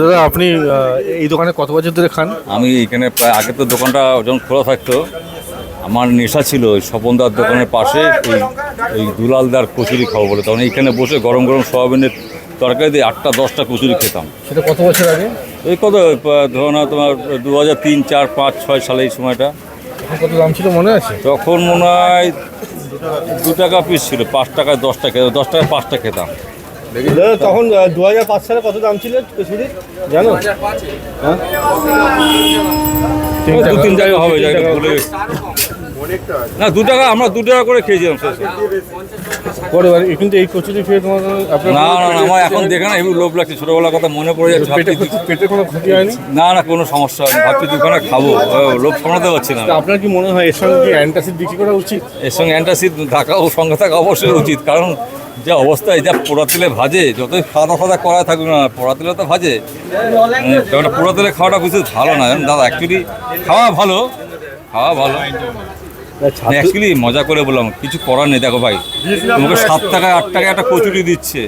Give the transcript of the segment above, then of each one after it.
দাদা আপনি এই দোকানে কত বছর ধরে খান? আমি এখানে প্রায় আগে তো দোকানটা যখন খোলা থাকতো আমার নেশা ছিল ওই স্বপনদার দোকানের পাশে ওই দুলালদার কচুরি খাবো বলে, তখন এইখানে বসে গরম গরম সোয়াবিনের তরকারি দিয়ে 8টা 10টা কচুরি খেতাম। সেটা কত বছর আগে? ওই কত ধরো না তোমার 2003, 4, 5, 6 সালে এই সময়টা। কত দাম ছিল মনে আছে? তখন মনে হয় 2 টাকা পিস ছিল, 5 টাকায় 10টা খেতাম, 10 টাকায় 5টা খেতাম। তখন 2005 সালে কত দাম ছিল কচুরি জানো? হ্যাঁ 2-3 জায়গা হবে জায়গা বলে না, 2 টাকা, আমরা 2 টাকা করে খেয়েছিলাম শেষে। কিন্তু এই কচুরি খেয়ে তোমার না না না, আমার এখন দেখে না হেবি লোভ লাগছে, ছোটবেলার কথা মনে পড়ে যাচ্ছে। পেটে কোনো ক্ষতি হয়নি? না না, কোনো সমস্যা হয়নি, ভাবছি দোকানে খাবো, লোভ সামলাতে পারছি না। আপনার কি মনে হয় এর সঙ্গে কি অ্যান্টাসিড বিক্রি করা উচিত? এর সঙ্গে অ্যান্টাসিড থাকা ও সঙ্গে থাকা অবশ্যই উচিত, কারণ যে অবস্থায় যা পোড়া তেলে ভাজে, যতই খাওয়া খাওয়া করা থাকুক না পোড়া তেলে তো ভাজে, কারণ পোড়া তেলে খাওয়াটা বুঝতে ভালো না দাদা। অ্যাকচুয়ালি খাওয়া ভালো, অ্যাকচুয়ালি মজা করে বললাম, কিছু করার নেই। দেখো ভাই, তোমাকে 7 টাকায় 8 টাকায় একটা কচুরি দিচ্ছে,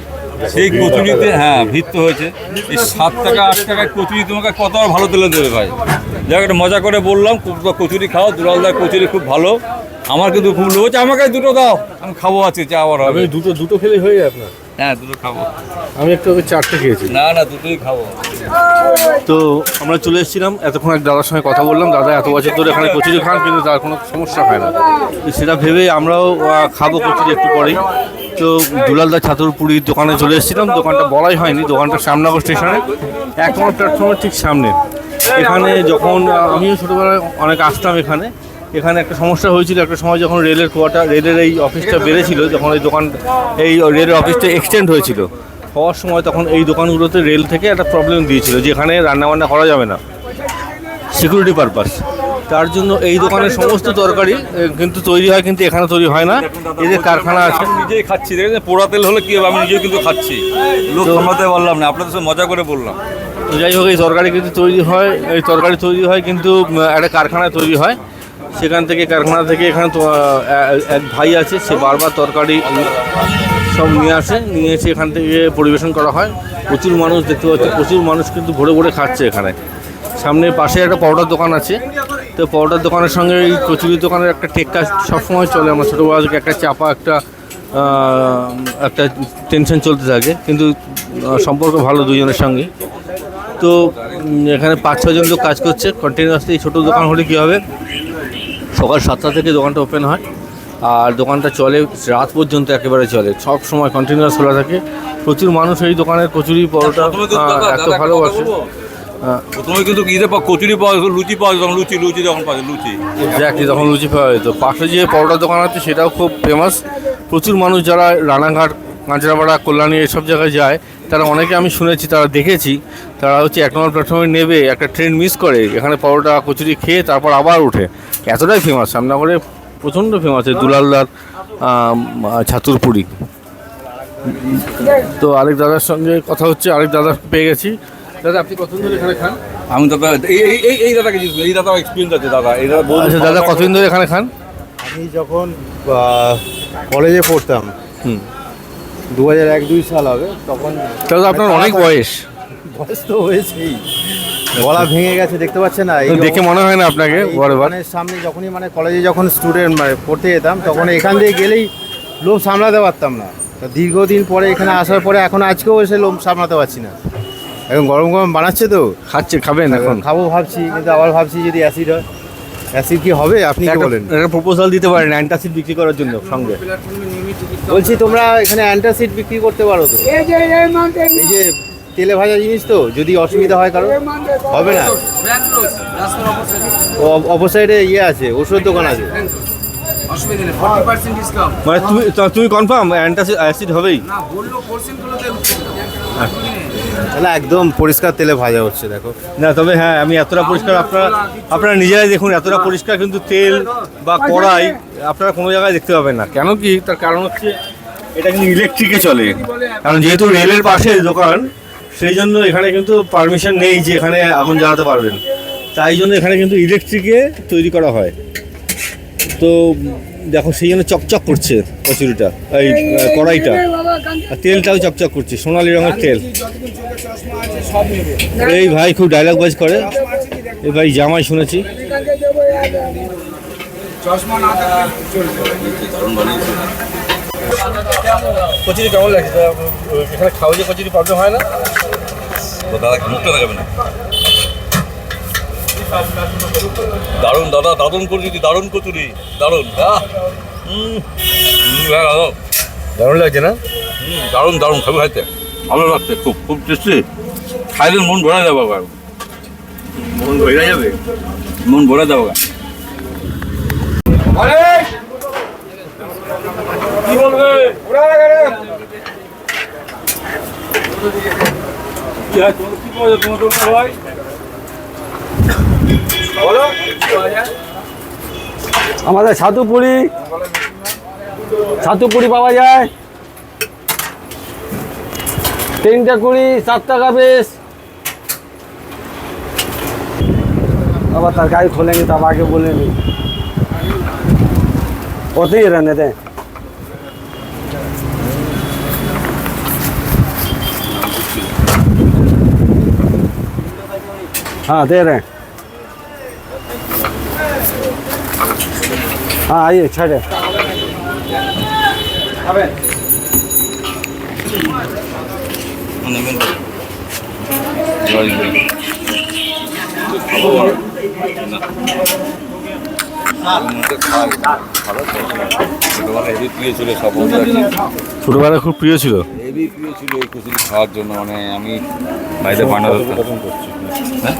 সেই কচুরিতে হ্যাঁ ভিত্ত হয়েছে। এই 7 টাকা 8 টাকায় কচুরি তোমাকে কত আর ভালো তেলে দেবে ভাই। যাক, একটা মজা করে বললাম, কচুরি খাও, দুলালদার কচুরি খুব ভালো। আমার কিন্তু খুব লোভ হচ্ছে, আমাকে 2টো দাও, আমি খাবো, আছে চা আবার হবে। দুটো খেলেই হয়ে যায় আপনার? হ্যাঁ 2টো খাবো। আমি একটু 4টে খেয়েছি। না না, 2টোই খাবো। তো আমরা চলে এসেছিলাম, এতক্ষণ এক দাদার সঙ্গে কথা বললাম। দাদা এত বছর ধরে এখানে কচুরি খান, কিন্তু তার কোনো সমস্যা হয় না। সেটা ভেবেই আমরাও খাবো কচুরি একটু পরেই। তো দুলালদা ছাতুরপুরির দোকানে চলে এসেছিলাম। দোকানটা বলাই হয়নি, দোকানটা শ্যামনগর স্টেশনে 1 নম্বর প্ল্যাটফর্মের ঠিক সামনে। এখানে যখন আমিও ছোটোবেলায় অনেক আসতাম এখানে একটা সমস্যা হয়েছিল একটা সময়, যখন রেলের এই অফিসটা বেড়েছিল, যখন এই রেলের অফিসটা এক্সটেন্ড হওয়ার সময়, তখন এই দোকানগুলোতে রেল থেকে একটা প্রবলেম দিয়েছিল যে এখানে রান্নাবান্না করা যাবে না, সিকিউরিটি পারপাস। তার জন্য এই দোকানের সমস্ত তরকারি কিন্তু তৈরি হয়, কিন্তু এখানে তৈরি হয় না, এদের কারখানা আছে। নিজেই খাচ্ছি, দেখেন পোড়া তেল হলে কি হবে, আমি নিজেও কিন্তু খাচ্ছি, লোক সামলাতে পারলাম না, আপনাদের সঙ্গে মজা করে বললাম। তো যাই হোক, এই তরকারি তৈরি হয় কিন্তু একটা কারখানায় তৈরি হয়। সেখান থেকে কারখানা থেকে এখানে তো এক ভাই আছে, সে বারবার তরকারি সব নিয়ে এসে এখান থেকে পরিবেশন করা হয়। প্রচুর মানুষ দেখতে পাচ্ছি, প্রচুর মানুষ কিন্তু ভরে ভরে খাচ্ছে এখানে। সামনে পাশে একটা পরোটার দোকান আছে, তো পরোটার দোকানের সঙ্গে এই কচুরির দোকানের একটা টেক্কা সবসময় চলে। আমার ছোটোবেলা থেকে একটা চাপা একটা টেনশন চলতে থাকে, কিন্তু সম্পর্ক ভালো দুজনের সঙ্গে। তো এখানে 5-6 জন লোক কাজ করছে কন্টিনিউয়াসলি। এই ছোটো দোকান হলে কী হবে, সকাল 7টা থেকে দোকানটা ওপেন হয়, আর দোকানটা চলে রাত পর্যন্ত, একেবারে চলে, সব সময় কন্টিনিউয়াস খোলা থাকে। প্রচুর মানুষ এই দোকানের কচুরি পরোটা এত ভালোবাসে। প্রথমে কিন্তু কচুরি পাওয়া যেত, লুচি পাওয়া যেত, লুচি যখন পাওয়া যেত, এক্স্যাক্টলি তখন লুচি পাওয়া যেত। পাশে যে পরোটার দোকান আছে সেটাও খুব ফেমাস। প্রচুর মানুষ যারা রানাঘাট, কাঁচরাপাড়া, কল্যাণী এসব জায়গায় যায়, তারা অনেকে আমি শুনেছি, তারা দেখেছি, তারা হচ্ছে 1 নম্বর প্ল্যাটফর্মে নেবে, একটা ট্রেন মিস করে এখানে পরোটা কচুরি খেয়ে তারপর আবার ওঠে। এতটাই ফেমাস শ্যামনগরে, প্রচণ্ড ফেমাস এই দুলালদার ছাতুরপুরি। তো আরেক দাদার সঙ্গে কথা হচ্ছে, আরেক দাদা পেয়ে গেছি। দাদা আপনি কতদিন ধরে এখানে খান? আমি দাদা এই দাদাকে এই দাদা এক্সপিরিয়েন্স আছে দাদা। আচ্ছা দাদা, কতদিন ধরে এখানে খান? আমি যখন কলেজে পড়তাম, 2001-2 সাল হবে, তখন। দাদা আপনার অনেক বয়স তো হয়েছেই, গলা ভেঙে গেছে, দেখতে পাচ্ছেন না? দেখে মনে হয় না আপনাকে? দোকানের সামনে যখনই কলেজে যখন স্টুডেন্ট পড়তে যেতাম, তখন এখান দিয়ে গেলেই লোভ সামলাতে পারতাম না। তা দীর্ঘদিন পরে এখানে আসার পরে এখন আজকেও এসে লোভ সামলাতে পারছি না। এখন গরম গরম বানাচ্ছে, তো খাবেন? এখন খাবো ভাবছি, কিন্তু আবার ভাবছি যদি অ্যাসিড হয়, অ্যাসিড কি হবে? আপনি কি বলেন? একটা প্রপোজাল দিতে পারেন অ্যান্টাসিড বিক্রি করার জন্য সঙ্গে। বলছি তোমরা এখানে অ্যান্টাসিড বিক্রি করতে পারো তো? এই যে তেলে ভাজা জিনিস, তো যদি অসুবিধা হয় কারো, হবে না? অপোসাইডে আছে, ওষুধ দোকান আছে। মানে তুমি কনফার্ম অ্যাসিড হবেই? না, একদম পরিষ্কার তেলে ভাজা হচ্ছে, দেখো না। তবে হ্যাঁ, আমি এতটা পরিষ্কার, আপনারা নিজেরাই দেখুন, এতটা পরিষ্কার কিন্তু তেল বা কড়াই আপনারা কোনো জায়গায় দেখতে পাবেন না। কেন কি? তার কারণ হচ্ছে এটা কিন্তু ইলেকট্রিকে চলে, কারণ যেহেতু রেলের পাশে দোকান, সেই জন্য এখানে কিন্তু পারমিশন নেই যে এখানে আগুন জ্বালাতে পারবেন। তাই জন্য এখানে কিন্তু ইলেকট্রিকে তৈরি করা হয়। তো দেখো সেই জন্য চকচক করছে কচুরিটা, এই কড়াইটা, আর তেলটাও চকচক করছে, সোনালি রঙের তেল। এই ভাই খুব ডায়লগ বাজ করে, এই ভাই জামাই শুনেছি। কচুরি কেমন লাগছে? এখানে খাওয়া যে কচুরি প্রবলেম হয় না? দাদা মুখটা লাগাবে না। দারুণ দাদা, দারুণ কচুরি, দারুণ কচুরি, দারুণ। দারুণ লাগছে না? দারুণ দারুণ, খাবি খাইতে ভালো লাগছে, খুব খুব টেস্টি। খাইলে মন ভরা যাবে, মন ভরে যাবে, মন ভরে যাবে। কি বলবে? ভাই আমাদের ছাতুপুরি পাওয়া যায় 3টা 20, 7 টাকা বেশ। अब तरकारी खोलेंगे तब आके बोलेंगे होते ही रहने दें। हाँ दे रहे हैं। हाँ आइए छड़े। ছোটবেলায় খুব প্রিয় ছিল, হেভি প্রিয় ছিল এই কচুরি খাওয়ার জন্য। মানে আমি বাড়িতে বানাতে হ্যাঁ